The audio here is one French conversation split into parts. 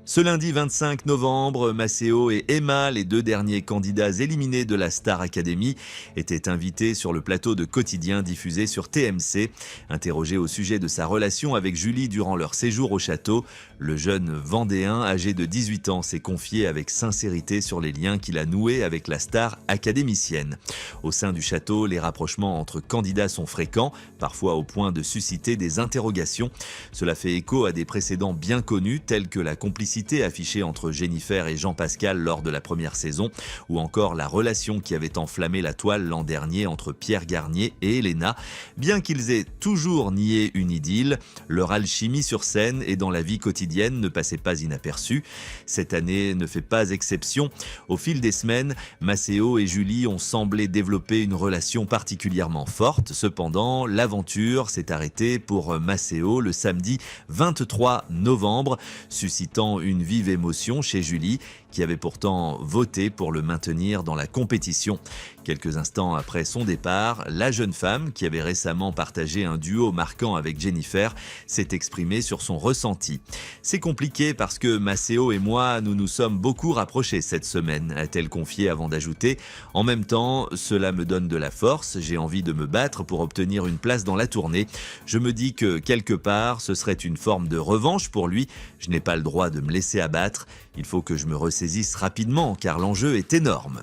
Ce lundi 25 novembre, Maceo et Emma, les deux derniers candidats éliminés de la Star Academy, étaient invités sur le plateau de Quotidien diffusé sur TMC. Interrogé au sujet de sa relation avec Julie durant leur séjour au château, le jeune Vendéen, âgé de 18 ans, s'est confié avec sincérité sur les liens qu'il a noués avec la star académicienne. Au sein du château, les rapprochements entre candidats sont fréquents, parfois au point de susciter des interrogations. Cela fait écho à des précédents bien connus, tels que la complicité affichée entre Jennifer et Jean-Pascal lors de la première saison, ou encore la relation qui avait enflammé la toile l'an dernier entre Pierre Garnier et Elena. Bien qu'ils aient toujours nié une idylle, leur alchimie sur scène et dans la vie quotidienne ne passait pas inaperçue. Cette année ne fait pas exception. Au fil des semaines, Maceo et Julie ont semblé développer une relation particulièrement forte. Cependant, l'aventure s'est arrêtée pour Maceo le samedi 23 novembre, suscitant une vive émotion chez Julie, qui avait pourtant voté pour le maintenir dans la compétition. Quelques instants après son départ, la jeune femme, qui avait récemment partagé un duo marquant avec Jennifer, s'est exprimée sur son ressenti. « C'est compliqué parce que Maceo et moi, nous nous sommes beaucoup rapprochés cette semaine », a-t-elle confié avant d'ajouter « En même temps, cela me donne de la force, j'ai envie de me battre pour obtenir une place dans la tournée. Je me dis que quelque part, ce serait une forme de revanche pour lui. Je n'ai pas le droit de me laisser abattre. Il faut que je me ressaisisse rapidement car l'enjeu est énorme. »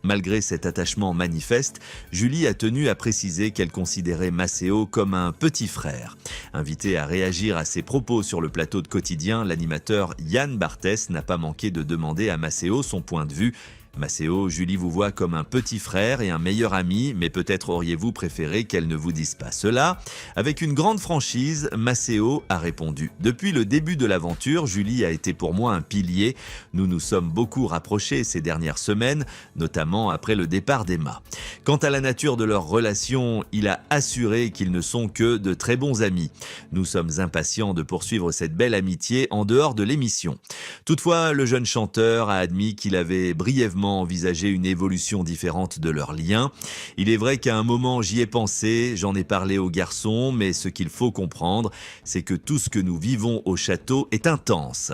Malgré cet attachement manifeste, Julie a tenu à préciser qu'elle considérait Maceo comme un petit frère. Invité à réagir à ses propos sur le plateau de Quotidien, l'animateur Yann Barthès n'a pas manqué de demander à Maceo son point de vue. Maceo, Julie vous voit comme un petit frère et un meilleur ami, mais peut-être auriez-vous préféré qu'elle ne vous dise pas cela. Avec une grande franchise, Maceo a répondu. Depuis le début de l'aventure, Julie a été pour moi un pilier. Nous nous sommes beaucoup rapprochés ces dernières semaines, notamment après le départ d'Emma. Quant à la nature de leur relation, il a assuré qu'ils ne sont que de très bons amis. Nous sommes impatients de poursuivre cette belle amitié en dehors de l'émission. Toutefois, le jeune chanteur a admis qu'il avait brièvement envisager une évolution différente de leur lien. Il est vrai qu'à un moment j'y ai pensé, j'en ai parlé aux garçons, mais ce qu'il faut comprendre, c'est que tout ce que nous vivons au château est intense.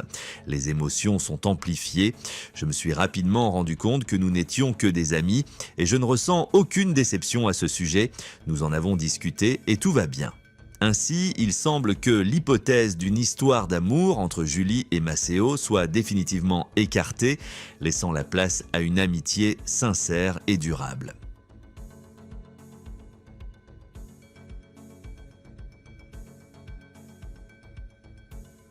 Les émotions sont amplifiées. Je me suis rapidement rendu compte que nous n'étions que des amis et je ne ressens aucune déception à ce sujet. Nous en avons discuté et tout va bien. Ainsi, il semble que l'hypothèse d'une histoire d'amour entre Julie et Maceo soit définitivement écartée, laissant la place à une amitié sincère et durable.